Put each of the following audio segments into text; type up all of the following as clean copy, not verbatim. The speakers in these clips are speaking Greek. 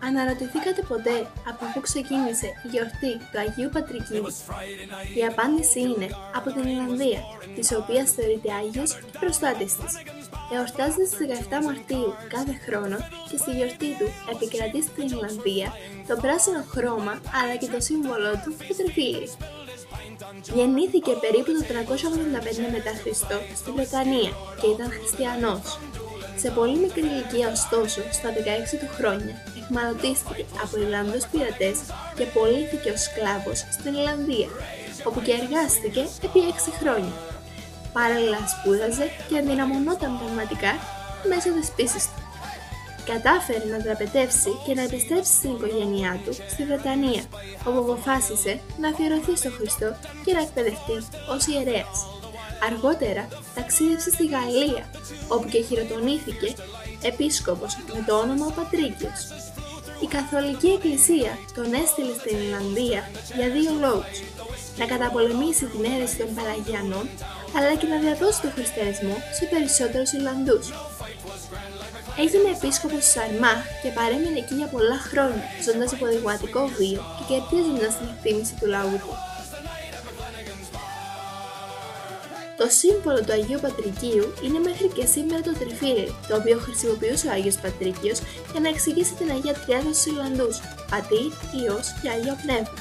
Αναρωτηθήκατε ποτέ από πού ξεκίνησε η γιορτή του Αγίου Πατρικίου? Η απάντηση είναι από την Ιρλανδία, της οποίας θεωρείται Άγιος και προστάτης της. Εορτάζεται στις 17 Μαρτίου κάθε χρόνο και στη γιορτή του επικρατεί στην Ιρλανδία το πράσινο χρώμα αλλά και το σύμβολό του, το τριφύλι. Γεννήθηκε περίπου το 385 μετά Χριστό στη Βρετανία και ήταν χριστιανός. Σε πολύ μικρή ηλικία ωστόσο, στα 16 του χρόνια, αιχμαλωτίστηκε από Ιρλανδούς πειρατές και πωλήθηκε ως σκλάβος στην Ιρλανδία, όπου και εργάστηκε επί 6 χρόνια. Παράλληλα σπούδαζε και ενδυναμωνόταν πραγματικά μέσω της πίστης του. Κατάφερε να δραπετεύσει και να επιστρέψει στην οικογένειά του στη Βρετανία, όπου αποφάσισε να αφιερωθεί στο Χριστό και να εκπαιδευτεί ως ιερέας. Αργότερα ταξίδευσε στη Γαλλία, όπου και χειροτονήθηκε επίσκοπος με το όνομα Πατρίκιος. Η Καθολική Εκκλησία τον έστειλε στην Ιρλανδία για 2 λόγους: να καταπολεμήσει την αίρεση των Παλαγιανών, αλλά και να διαδώσει τον χριστιανισμό σε περισσότερους Ιρλανδούς. Έγινε επίσκοπος της Αρμάχ και παρέμεινε εκεί για πολλά χρόνια, ζώντας υποδειγματικό βίο και κερδίζοντας την εκτίμηση του λαού του. Το σύμβολο του Αγίου Πατρικίου είναι μέχρι και σήμερα το τριφύλι, το οποίο χρησιμοποιούσε ο Άγιος Πατρίκιος για να εξηγήσει την Αγία Τριάδα στους Ιρλανδούς, Πατήρ, Υιός και Άγιο Πνεύμα.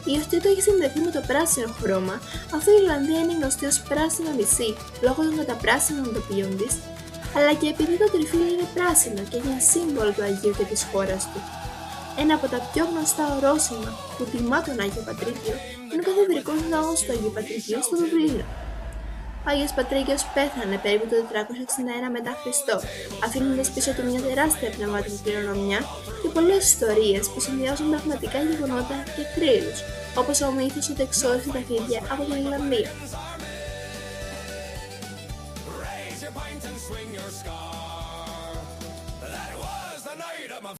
Η γιορτή του έχει συνδεθεί με το πράσινο χρώμα, αφού η Ιρλανδία είναι γνωστή ως πράσινο νησί λόγω των καταπράσινων τοπίων της, αλλά και επειδή το τριφύλι είναι πράσινο και είναι σύμβολο του Αγίου και της χώρας του. Ένα από τα πιο γνωστά ορόσημα που τιμά τον Άγιο Πατρίκιο είναι ο καθεδρικός ναός του Αγίου Πατρικίου στο Δουβλίνο. Ο Άγιος Πατρίκιος πέθανε περίπου το 461 μετά Χριστό, αφήνοντας πίσω του μια τεράστια πνευματική κληρονομιά και πολλές ιστορίες που συνδυάζουν πραγματικά γεγονότα και θρύλους, όπως ο μύθος ότι εξόρισε τα φίδια από την Ιρλανδία.